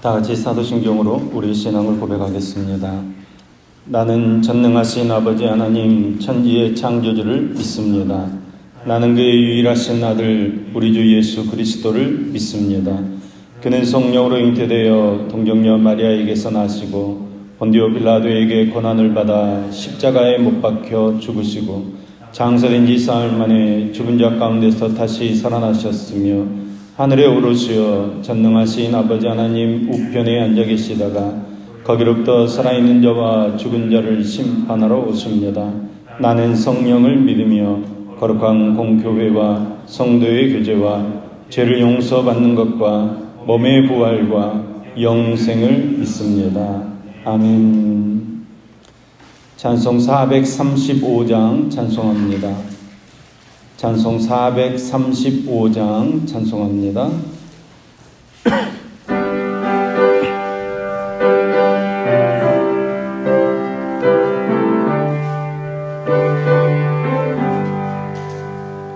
다 같이 사도신경으로 우리 신앙을 고백하겠습니다. 나는 전능하신 아버지 하나님 천지의 창조주를 믿습니다. 나는 그의 유일하신 아들 우리 주 예수 그리스도를 믿습니다. 그는 성령으로 잉태되어 동정녀 마리아에게서 나시고 본디오 빌라도에게 고난을 받아 십자가에 못 박혀 죽으시고 장사된 지 사흘 만에 죽은 자 가운데서 다시 살아나셨으며 하늘에 오르시어 전능하신 아버지 하나님 우편에 앉아 계시다가 거기로부터 살아있는 자와 죽은 자를 심판하러 오십니다. 나는 성령을 믿으며 거룩한 공교회와 성도의 교제와 죄를 용서받는 것과 몸의 부활과 영생을 믿습니다. 아멘. 찬송 435장 찬송합니다. 찬송 435장 찬송합니다.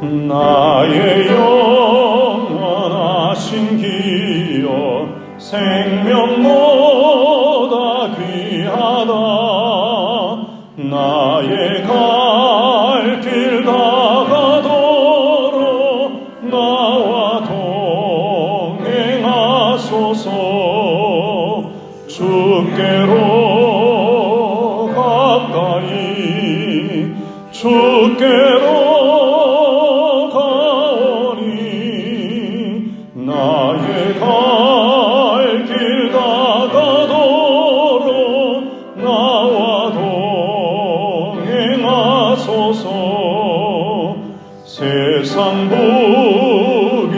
나의 영원하신 기여 생명보다 귀하다. 나의 갈 길 다가도록 나와 동행하소서. 주께로 가까이 주께로 나의 갈 길 다가도록 나와 동행하소서. 세상 복이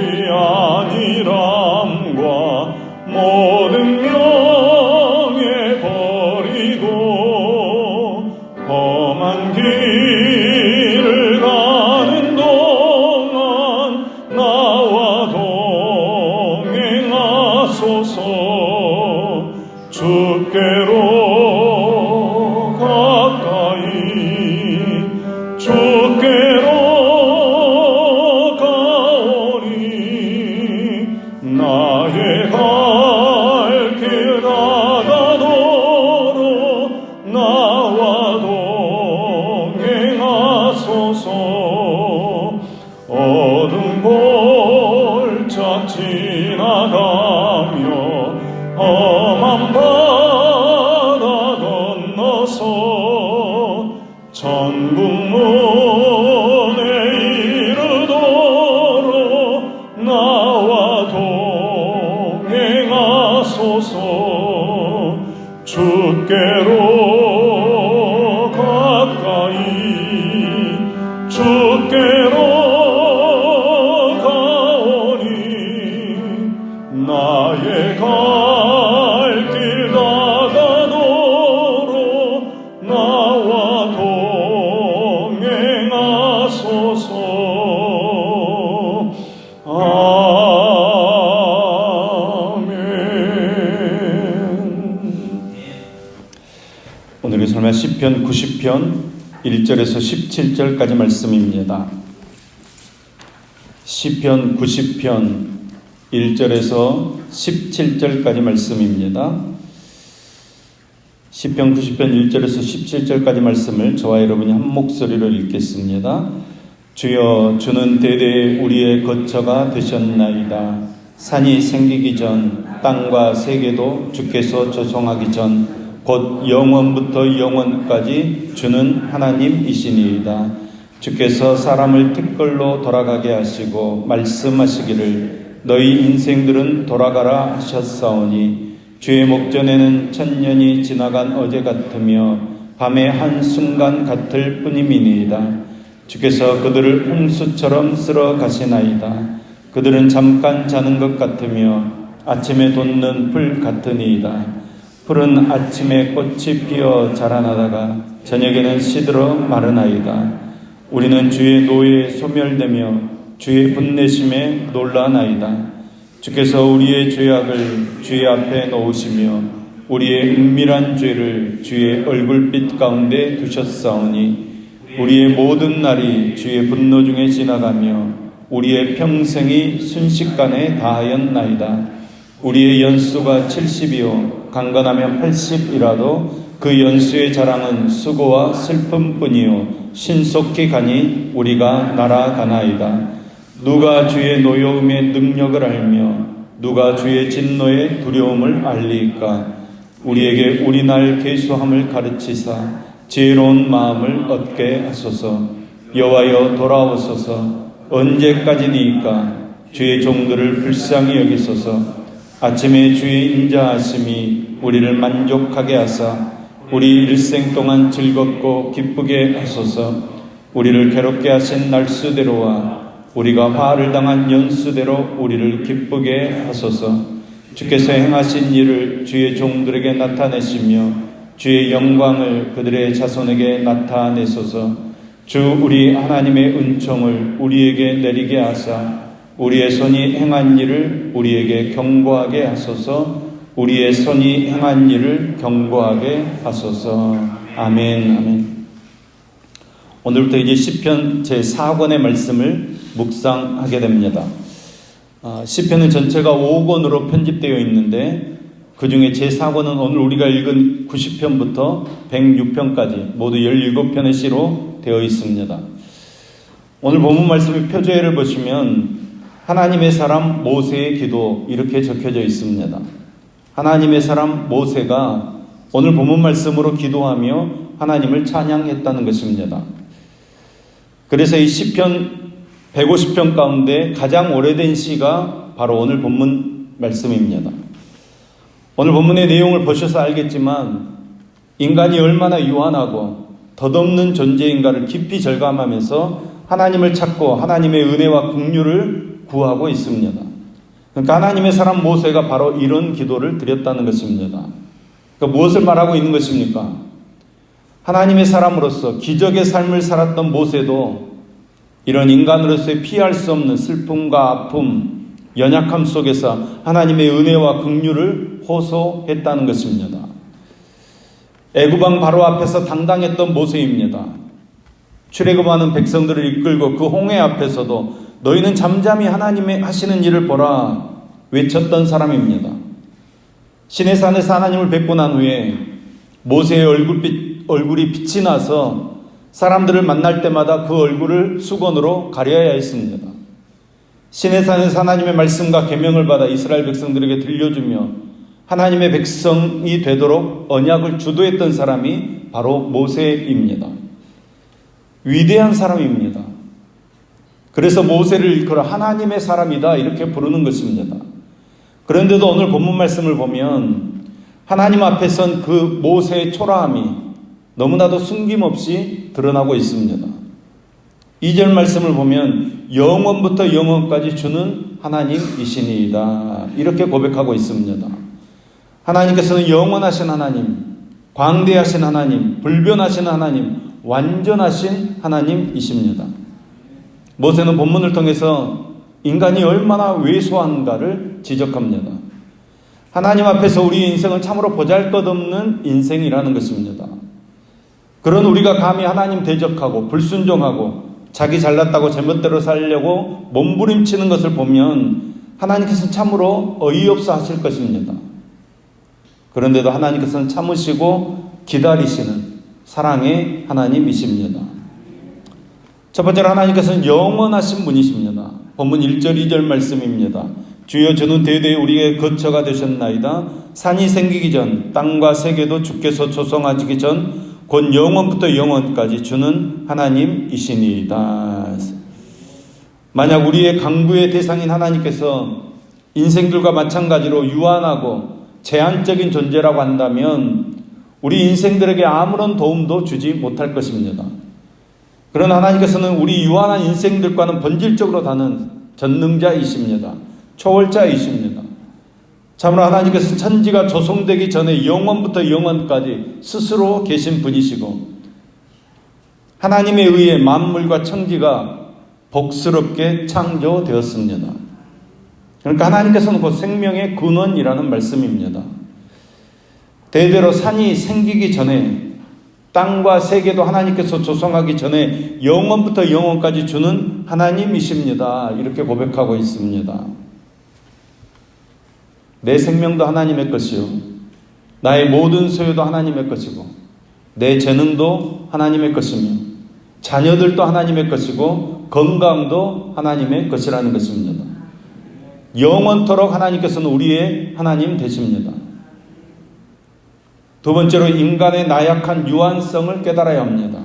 아니람과 모든 명예 버리고 험한 길을 가는 동안 나와 동행하소서. 주께로 가까이 주께로 가오니 나의 갈 길 다가도록 나와 동행하소서. 어둠 골짝 지나가며 험한 바다 건너서 천국문에 이르도록 나와 동행하소서. 주께로 가까이 주께로 가오니 나의 갈 길 다가도록 나와 동행하소서. 아멘. 오늘의 설명 시편 90편 1절에서 17절까지 말씀입니다. 시편 90편 1절에서 17절까지 말씀입니다. 시편 90편 1절에서 17절까지 말씀을 저와 여러분이 한 목소리로 읽겠습니다. 주여, 주는 대대에 우리의 거처가 되셨나이다. 산이 생기기 전 땅과 세계도 주께서 조성하기 전 곧 영원부터 영원까지 주는 하나님이시니이다. 주께서 사람을 티끌로 돌아가게 하시고 말씀하시기를 너희 인생들은 돌아가라 하셨사오니 주의 목전에는 천년이 지나간 어제 같으며 밤의 한순간 같을 뿐임이니이다. 주께서 그들을 홍수처럼 쓸어 가시나이다. 그들은 잠깐 자는 것 같으며 아침에 돋는 풀 같으니이다. 풀은 아침에 꽃이 피어 자라나다가 저녁에는 시들어 마르나이다. 우리는 주의 노예에 소멸되며 주의 분내심에 놀라나이다. 주께서 우리의 죄악을 주의 앞에 놓으시며 우리의 은밀한 죄를 주의 얼굴빛 가운데 두셨사오니 우리의 모든 날이 주의 분노 중에 지나가며 우리의 평생이 순식간에 다하였나이다. 우리의 연수가 70이요 강건하면 80이라도 그 연수의 자랑은 수고와 슬픔뿐이요 신속히 가니 우리가 날아가나이다. 누가 주의 노여움의 능력을 알며 누가 주의 진노의 두려움을 알리까. 우리에게 우리 날 계수함을 가르치사 지혜로운 마음을 얻게 하소서. 여호와여 돌아오소서. 언제까지니까 주의 종들을 불쌍히 여기소서. 아침에 주의 인자하심이 우리를 만족하게 하사 우리 일생 동안 즐겁고 기쁘게 하소서. 우리를 괴롭게 하신 날수대로와 우리가 화를 당한 연수대로 우리를 기쁘게 하소서. 주께서 행하신 일을 주의 종들에게 나타내시며 주의 영광을 그들의 자손에게 나타내소서. 주 우리 하나님의 은총을 우리에게 내리게 하사 우리의 손이 행한 일을 우리에게 경고하게 하소서. 우리의 손이 행한 일을 경고하게 하소서. 아멘. 아멘. 오늘부터 이제 시편 제4권의 말씀을 묵상하게 됩니다. 시편은 전체가 5권으로 편집되어 있는데 그 중에 제4권은 오늘 우리가 읽은 90편부터 106편까지 모두 17편의 시로 되어 있습니다. 오늘 본문 말씀의 표제를 보시면 하나님의 사람 모세의 기도 이렇게 적혀져 있습니다. 하나님의 사람 모세가 오늘 본문 말씀으로 기도하며 하나님을 찬양했다는 것입니다. 그래서 이 시편 150편 가운데 가장 오래된 시가 바로 오늘 본문 말씀입니다. 오늘 본문의 내용을 보셔서 알겠지만 인간이 얼마나 유한하고 덧없는 존재인가를 깊이 절감하면서 하나님을 찾고 하나님의 은혜와 긍휼을 구하고 있습니다. 그러니까 하나님의 사람 모세가 바로 이런 기도를 드렸다는 것입니다. 그러니까 무엇을 말하고 있는 것입니까? 하나님의 사람으로서 기적의 삶을 살았던 모세도 이런 인간으로서의 피할 수 없는 슬픔과 아픔, 연약함 속에서 하나님의 은혜와 긍휼을 호소했다는 것입니다. 애굽왕 바로 앞에서 당당했던 모세입니다. 출애굽하는 백성들을 이끌고 그 홍해 앞에서도 너희는 잠잠히 하나님의 하시는 일을 보라 외쳤던 사람입니다. 시내산에서 하나님을 뵙고 난 후에 모세의 얼굴이 빛이 나서 사람들을 만날 때마다 그 얼굴을 수건으로 가려야 했습니다. 시내산에서 하나님의 말씀과 계명을 받아 이스라엘 백성들에게 들려주며 하나님의 백성이 되도록 언약을 주도했던 사람이 바로 모세입니다. 위대한 사람입니다. 그래서 모세를 일컬어 하나님의 사람이다 이렇게 부르는 것입니다. 그런데도 오늘 본문 말씀을 보면 하나님 앞에 선 그 모세의 초라함이 너무나도 숨김없이 드러나고 있습니다. 2절 말씀을 보면 영원부터 영원까지 주는 하나님이시니이다 이렇게 고백하고 있습니다. 하나님께서는 영원하신 하나님, 광대하신 하나님, 불변하신 하나님, 완전하신 하나님이십니다. 모세는 본문을 통해서 인간이 얼마나 왜소한가를 지적합니다. 하나님 앞에서 우리의 인생은 참으로 보잘것없는 인생이라는 것입니다. 그런 우리가 감히 하나님 대적하고 불순종하고 자기 잘났다고 제멋대로 살려고 몸부림치는 것을 보면 하나님께서는 참으로 어이없어 하실 것입니다. 그런데도 하나님께서는 참으시고 기다리시는 사랑의 하나님이십니다. 첫 번째로 하나님께서는 영원하신 분이십니다. 본문 1절 2절 말씀입니다. 주여 주는 대대 우리의 거처가 되셨나이다. 산이 생기기 전 땅과 세계도 주께서 조성하시기 전 곧 영원부터 영원까지 주는 하나님이시니이다. 만약 우리의 강구의 대상인 하나님께서 인생들과 마찬가지로 유한하고 제한적인 존재라고 한다면 우리 인생들에게 아무런 도움도 주지 못할 것입니다. 그러나 하나님께서는 우리 유한한 인생들과는 본질적으로 다른 전능자이십니다. 초월자이십니다. 참으로 하나님께서 천지가 조성되기 전에 영원부터 영원까지 스스로 계신 분이시고 하나님에 의해 만물과 천지가 복스럽게 창조되었습니다. 그러니까 하나님께서는 곧 생명의 근원이라는 말씀입니다. 대대로 산이 생기기 전에 땅과 세계도 하나님께서 조성하기 전에 영원부터 영원까지 주는 하나님이십니다. 이렇게 고백하고 있습니다. 내 생명도 하나님의 것이요, 나의 모든 소유도 하나님의 것이고, 내 재능도 하나님의 것이며, 자녀들도 하나님의 것이고, 건강도 하나님의 것이라는 것입니다. 영원토록 하나님께서는 우리의 하나님 되십니다. 두 번째로, 인간의 나약한 유한성을 깨달아야 합니다.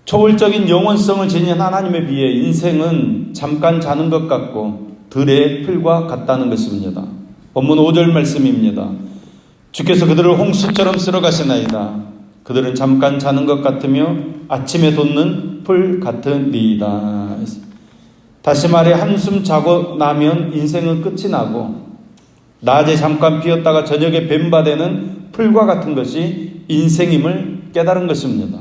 초월적인 영원성을 지닌 하나님에 비해 인생은 잠깐 자는 것 같고 들의 풀과 같다는 것입니다. 본문 5절 말씀입니다. 주께서 그들을 홍수처럼 쓸어 가시나이다. 그들은 잠깐 자는 것 같으며 아침에 돋는 풀 같으니이다. 다시 말해, 한숨 자고 나면 인생은 끝이 나고, 낮에 잠깐 피었다가 저녁에 뱀바되는 풀과 같은 것이 인생임을 깨달은 것입니다.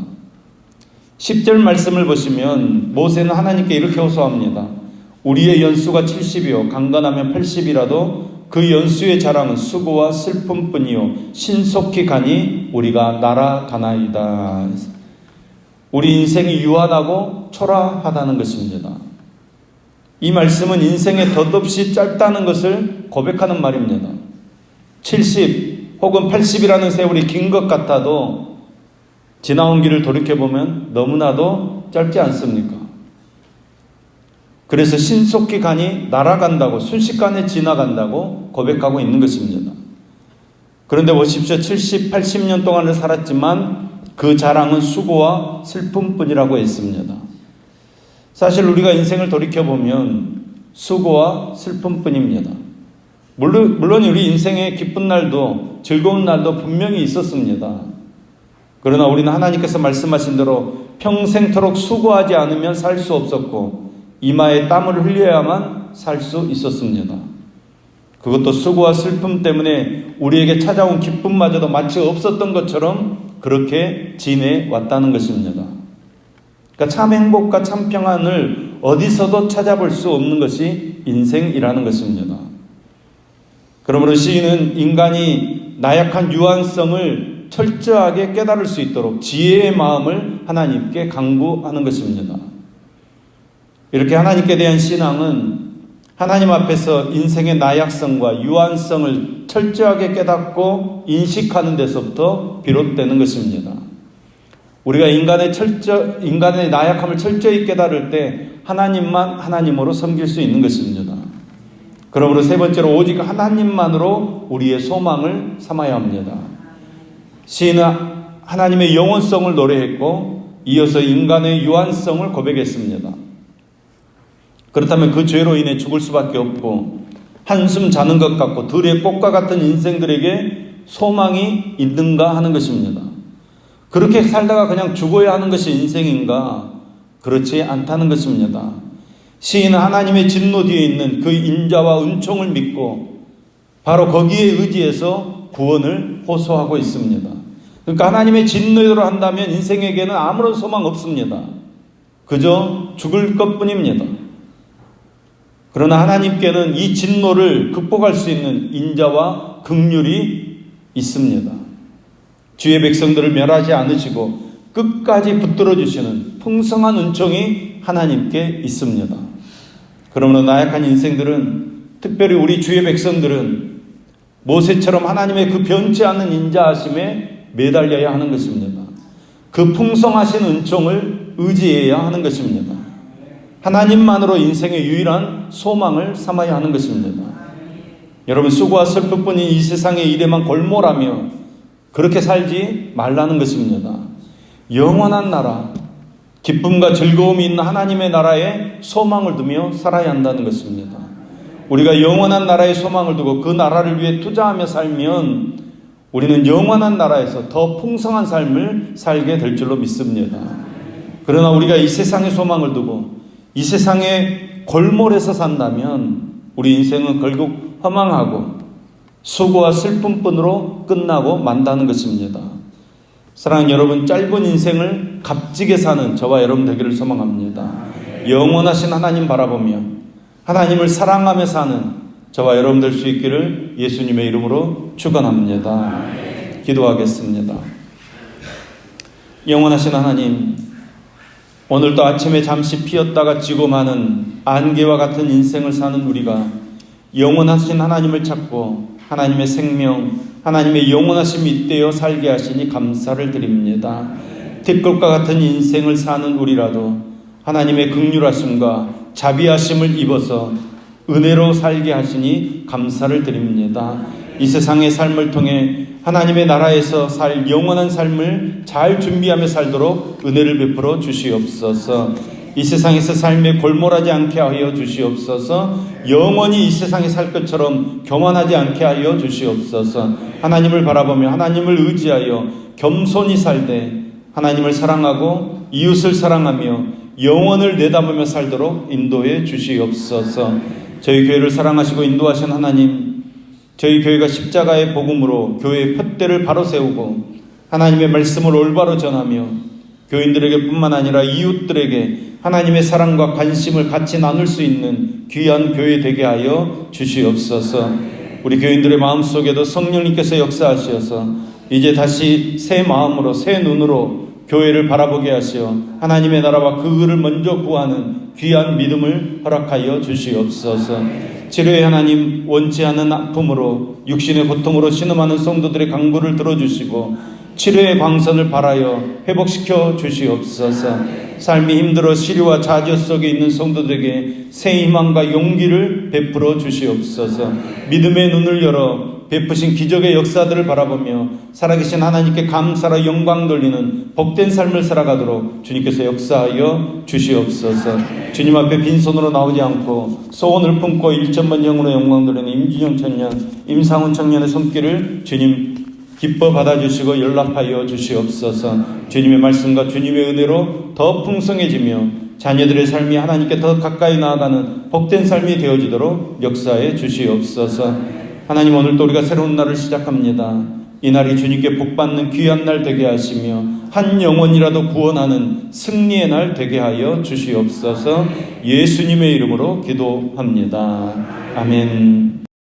10절 말씀을 보시면 모세는 하나님께 이렇게 호소합니다. 우리의 연수가 70이요 강건하면 80이라도 그 연수의 자랑은 수고와 슬픔뿐이요 신속히 가니 우리가 날아가나이다. 우리 인생이 유한하고 초라하다는 것입니다. 이 말씀은 인생의 덧없이 짧다는 것을 고백하는 말입니다. 70 혹은 80이라는 세월이 긴 것 같아도 지나온 길을 돌이켜보면 너무나도 짧지 않습니까? 그래서 신속히 가니 날아간다고, 순식간에 지나간다고 고백하고 있는 것입니다. 그런데 보십시오. 70, 80년 동안을 살았지만 그 자랑은 수고와 슬픔뿐이라고 했습니다. 사실 우리가 인생을 돌이켜보면 수고와 슬픔뿐입니다. 물론 우리 인생에 기쁜 날도 즐거운 날도 분명히 있었습니다. 그러나 우리는 하나님께서 말씀하신 대로 평생토록 수고하지 않으면 살 수 없었고 이마에 땀을 흘려야만 살 수 있었습니다. 그것도 수고와 슬픔 때문에 우리에게 찾아온 기쁨마저도 마치 없었던 것처럼 그렇게 지내왔다는 것입니다. 그러니까 참 행복과 참 평안을 어디서도 찾아볼 수 없는 것이 인생이라는 것입니다. 그러므로 시인은 인간이 나약한 유한성을 철저하게 깨달을 수 있도록 지혜의 마음을 하나님께 강구하는 것입니다. 이렇게 하나님께 대한 신앙은 하나님 앞에서 인생의 나약성과 유한성을 철저하게 깨닫고 인식하는 데서부터 비롯되는 것입니다. 우리가 인간의 나약함을 철저히 깨달을 때 하나님만 하나님으로 섬길 수 있는 것입니다. 그러므로 세 번째로, 오직 하나님만으로 우리의 소망을 삼아야 합니다. 시인은 하나님의 영원성을 노래했고 이어서 인간의 유한성을 고백했습니다. 그렇다면 그 죄로 인해 죽을 수밖에 없고 한숨 자는 것 같고 들의 꽃과 같은 인생들에게 소망이 있는가 하는 것입니다. 그렇게 살다가 그냥 죽어야 하는 것이 인생인가? 그렇지 않다는 것입니다. 시인은 하나님의 진노 뒤에 있는 그 인자와 은총을 믿고 바로 거기에 의지해서 구원을 호소하고 있습니다. 그러니까 하나님의 진노대로 한다면 인생에게는 아무런 소망 없습니다. 그저 죽을 것뿐입니다. 그러나 하나님께는 이 진노를 극복할 수 있는 인자와 긍휼이 있습니다. 주의 백성들을 멸하지 않으시고 끝까지 붙들어 주시는 풍성한 은총이 하나님께 있습니다. 그러므로 나약한 인생들은, 특별히 우리 주의 백성들은 모세처럼 하나님의 그 변치 않는 인자하심에 매달려야 하는 것입니다. 그 풍성하신 은총을 의지해야 하는 것입니다. 하나님만으로 인생의 유일한 소망을 삼아야 하는 것입니다. 여러분, 수고와 슬픔뿐인 이 세상의 일에만 골몰하며 그렇게 살지 말라는 것입니다. 영원한 나라, 기쁨과 즐거움이 있는 하나님의 나라에 소망을 두며 살아야 한다는 것입니다. 우리가 영원한 나라에 소망을 두고 그 나라를 위해 투자하며 살면 우리는 영원한 나라에서 더 풍성한 삶을 살게 될 줄로 믿습니다. 그러나 우리가 이 세상에 소망을 두고 이 세상에 골몰해서 산다면 우리 인생은 결국 허망하고 수고와 슬픔뿐으로 끝나고 만다는 것입니다. 사랑하는 여러분, 짧은 인생을 값지게 사는 저와 여러분 되기를 소망합니다. 영원하신 하나님 바라보며 하나님을 사랑하며 사는 저와 여러분 될 수 있기를 예수님의 이름으로 축원합니다. 기도하겠습니다. 영원하신 하나님, 오늘도 아침에 잠시 피었다가 지고 마는 안개와 같은 인생을 사는 우리가 영원하신 하나님을 찾고 하나님의 생명, 하나님의 영원하심이 잇대어 살게 하시니 감사를 드립니다. 뒷것과 같은 인생을 사는 우리라도 하나님의 긍휼하심과 자비하심을 입어서 은혜로 살게 하시니 감사를 드립니다. 이 세상의 삶을 통해 하나님의 나라에서 살 영원한 삶을 잘 준비하며 살도록 은혜를 베풀어 주시옵소서. 이 세상에서 삶에 골몰하지 않게 하여 주시옵소서. 영원히 이 세상에 살 것처럼 교만하지 않게 하여 주시옵소서. 하나님을 바라보며 하나님을 의지하여 겸손히 살되 하나님을 사랑하고 이웃을 사랑하며 영원을 내다보며 살도록 인도해 주시옵소서. 저희 교회를 사랑하시고 인도하신 하나님, 저희 교회가 십자가의 복음으로 교회의 푯대를 바로 세우고 하나님의 말씀을 올바로 전하며 교인들에게 뿐만 아니라 이웃들에게 하나님의 사랑과 관심을 같이 나눌 수 있는 귀한 교회 되게 하여 주시옵소서. 우리 교인들의 마음속에도 성령님께서 역사하셔서 이제 다시 새 마음으로 새 눈으로 교회를 바라보게 하시어 하나님의 나라와 그 의를 먼저 구하는 귀한 믿음을 허락하여 주시옵소서. 치료의 하나님, 원치 않은 아픔으로 육신의 고통으로 신음하는 성도들의 간구를 들어주시고 치료의 광선을 발하여 회복시켜 주시옵소서. 삶이 힘들어 시류와 좌절 속에 있는 성도들에게 새 희망과 용기를 베풀어 주시옵소서. 믿음의 눈을 열어 베푸신 기적의 역사들을 바라보며 살아계신 하나님께 감사로 영광 돌리는 복된 삶을 살아가도록 주님께서 역사하여 주시옵소서. 주님 앞에 빈손으로 나오지 않고 소원을 품고 1천만 영으로 영광 돌리는 임준영 청년, 임상훈 청년의 손길을 주님 기뻐 받아주시고 연락하여 주시옵소서. 주님의 말씀과 주님의 은혜로 더 풍성해지며 자녀들의 삶이 하나님께 더 가까이 나아가는 복된 삶이 되어지도록 역사해 주시옵소서. 하나님, 오늘도 우리가 새로운 날을 시작합니다. 이 날이 주님께 복받는 귀한 날 되게 하시며 한 영혼이라도 구원하는 승리의 날 되게 하여 주시옵소서. 예수님의 이름으로 기도합니다. 아멘.